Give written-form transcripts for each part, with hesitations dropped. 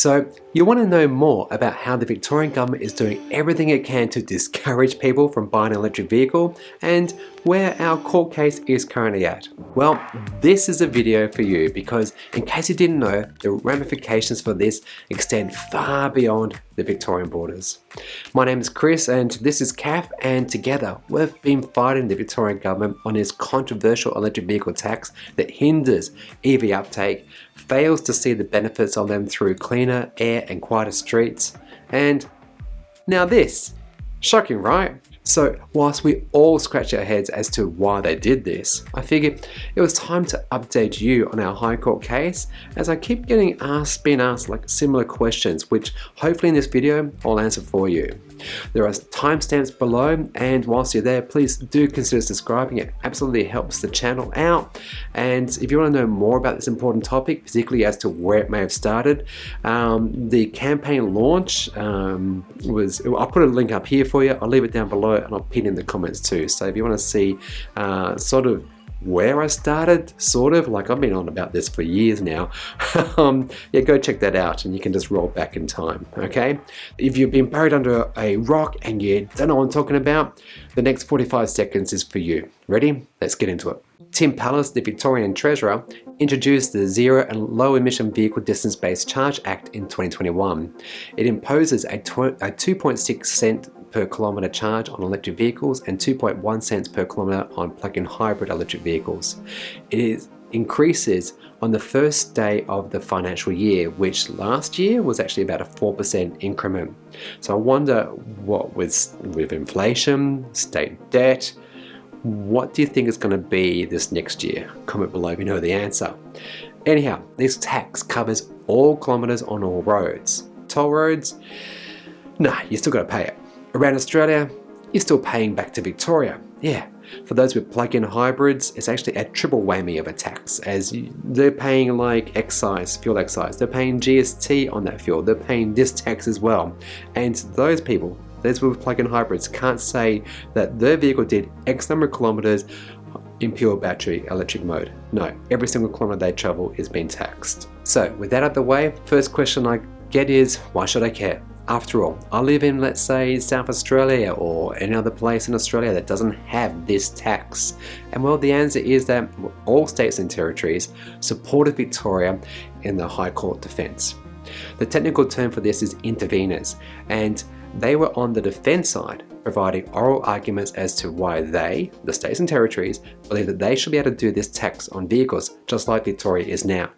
So you want to know more about how the Victorian Government is doing everything it can to discourage people from buying an electric vehicle and where our court case is currently at? Well, this is a video for you because in case you didn't know, the ramifications for this extend far beyond the Victorian borders. My name is Chris and this is Kath, and together we've been fighting the Victorian Government on this controversial electric vehicle tax that hinders EV uptake, fails to see the benefits of them through cleaner air and quieter streets, and now this. Shocking, right? So whilst we all scratch our heads as to why they did this, I figured it was time to update you on our High Court case, as I keep being asked like similar questions, which hopefully in this video I'll answer for you. There are timestamps below, and whilst you're there, please do consider subscribing. It absolutely helps the channel out. And if you want to know more about this important topic, particularly as to where it may have started, the campaign launch I'll put a link up here for you. I'll leave it down below and I'll pin in the comments too. So if you want to see sort of where I started, like I've been on about this for years now, yeah, go check that out and you can just roll back in time, okay? If you've been buried under a rock and you don't know what I'm talking about, the next 45 seconds is for you. Ready? Let's get into it. Tim Pallas, the Victorian Treasurer, introduced the Zero and Low Emission Vehicle Distance-Based Charge Act in 2021. It imposes a 2.6 cent per kilometre charge on electric vehicles and 2.1 cents per kilometre on plug-in hybrid electric vehicles. It increases on the first day of the financial year, which last year was actually about a 4% increment. So I wonder what with inflation, state debt, what do you think is going to be this next year? Comment below if you know the answer. Anyhow, this tax covers all kilometres on all roads. Toll roads? Nah, you still got to pay it. Around Australia, you're still paying back to Victoria. Yeah, for those with plug-in hybrids, it's actually a triple whammy of a tax, as they're paying like excise, fuel excise, they're paying GST on that fuel, they're paying this tax as well. And those people, those with plug-in hybrids, can't say that their vehicle did X number of kilometres in pure battery electric mode. No, every single kilometre they travel is being taxed. So with that out of the way, first question I get is, why should I care? After all, I live in, let's say, South Australia or any other place in Australia that doesn't have this tax. And well, the answer is that all states and territories supported Victoria in the High Court defence. The technical term for this is interveners, and they were on the defence side, providing oral arguments as to why they, the states and territories, believe that they should be able to do this tax on vehicles, just like Victoria is now.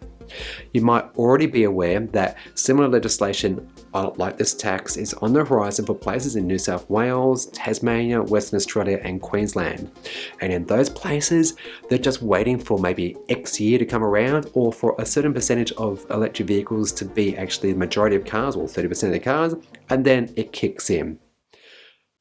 You might already be aware that similar legislation like this tax is on the horizon for places in New South Wales, Tasmania, Western Australia and Queensland. And in those places, they're just waiting for maybe X year to come around, or for a certain percentage of electric vehicles to be actually the majority of cars, or 30% of the cars, and then it kicks in.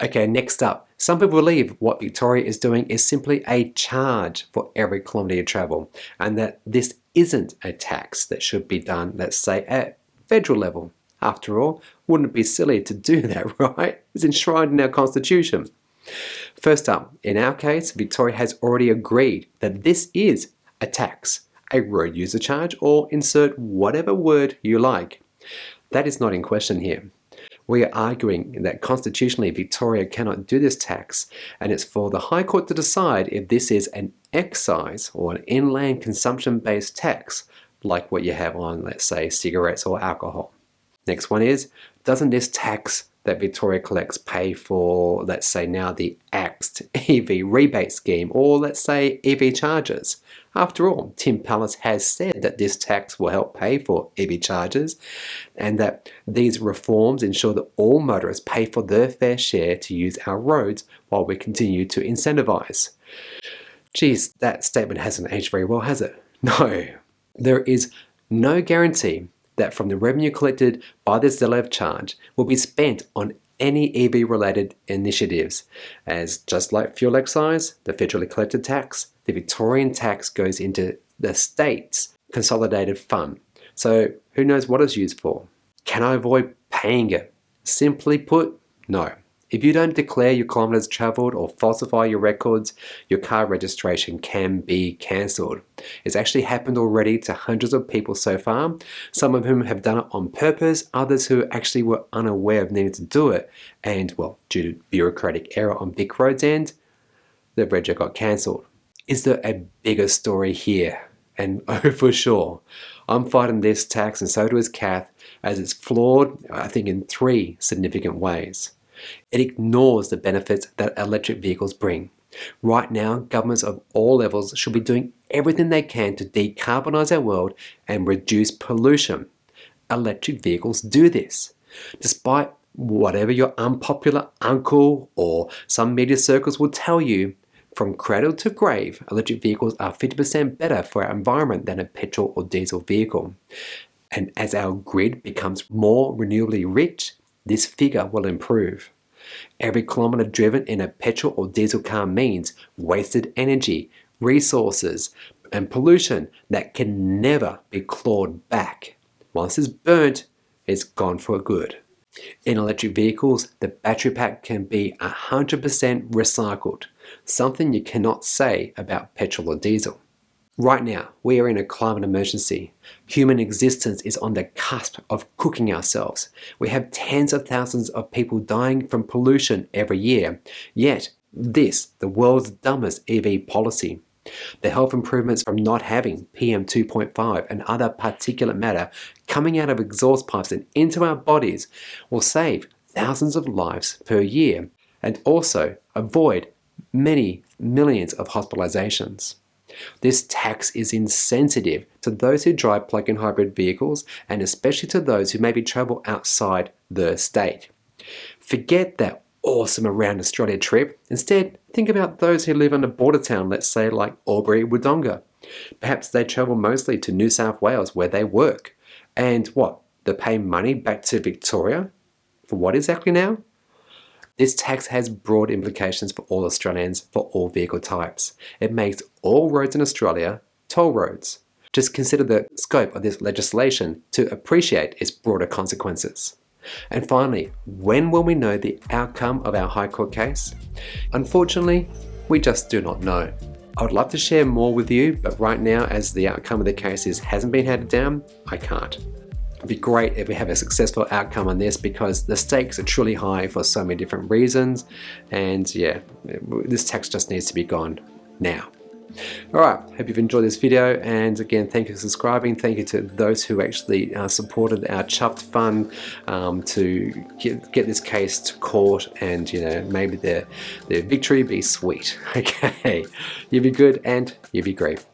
Okay, next up, some people believe what Victoria is doing is simply a charge for every kilometre you travel, and that this isn't a tax that should be done, let's say, at federal level. After all, wouldn't it be silly to do that, right? It's enshrined in our constitution. First up, in our case, Victoria has already agreed that this is a tax, a road user charge, or insert whatever word you like. That is not in question here. We are arguing that constitutionally Victoria cannot do this tax, and it's for the High Court to decide if this is an excise or an inland consumption-based tax, like what you have on, let's say, cigarettes or alcohol. Next one is, doesn't this tax that Victoria collects pay for, let's say now, the axed EV rebate scheme, or let's say EV chargers? After all, Tim Pallas has said that this tax will help pay for EV chargers, and that these reforms ensure that all motorists pay for their fair share to use our roads while we continue to incentivise. Geez, that statement hasn't aged very well, has it? No. There is no guarantee that from the revenue collected by this ZLEV charge will be spent on any EV-related initiatives, as just like fuel excise, the federally collected tax, the Victorian tax goes into the state's consolidated fund. So who knows what it's used for? Can I avoid paying it? Simply put, no. If you don't declare your kilometers traveled or falsify your records, your car registration can be cancelled. It's actually happened already to hundreds of people so far, some of whom have done it on purpose, others who actually were unaware of needing to do it, and, well, due to bureaucratic error on big roads and the reg got cancelled. Is there a bigger story here? And oh, for sure. I'm fighting this tax, and so does Kath, as it's flawed, I think, in 3 significant ways. It ignores the benefits that electric vehicles bring. Right now, governments of all levels should be doing everything they can to decarbonise our world and reduce pollution. Electric vehicles do this. Despite whatever your unpopular uncle or some media circles will tell you, from cradle to grave, electric vehicles are 50% better for our environment than a petrol or diesel vehicle. And as our grid becomes more renewably rich, this figure will improve. Every kilometre driven in a petrol or diesel car means wasted energy, resources, and pollution that can never be clawed back. Once it's burnt, it's gone for good. In electric vehicles, the battery pack can be 100% recycled, something you cannot say about petrol or diesel. Right now, we are in a climate emergency. Human existence is on the cusp of cooking ourselves. We have tens of thousands of people dying from pollution every year. Yet, this, the world's dumbest EV policy. The health improvements from not having PM 2.5 and other particulate matter coming out of exhaust pipes and into our bodies will save thousands of lives per year and also avoid many millions of hospitalizations. This tax is insensitive to those who drive plug-in hybrid vehicles and especially to those who maybe travel outside the state. Forget that awesome around Australia trip. Instead, think about those who live in a border town, let's say like Albury-Wodonga. Perhaps they travel mostly to New South Wales where they work. And what? They pay money back to Victoria? For what exactly now? This tax has broad implications for all Australians, for all vehicle types. It makes all roads in Australia toll roads. Just consider the scope of this legislation to appreciate its broader consequences. And finally, when will we know the outcome of our High Court case? Unfortunately, we just do not know. I would love to share more with you, but right now, as the outcome of the case hasn't been handed down, I can't. It'd be great if we have a successful outcome on this because the stakes are truly high for so many different reasons. And yeah, this tax just needs to be gone now. Alright, hope you've enjoyed this video, and again, thank you for subscribing. Thank you to those who actually supported our Chuffed Fund to get this case to court, and maybe their victory be sweet. Okay, you be good and you be great.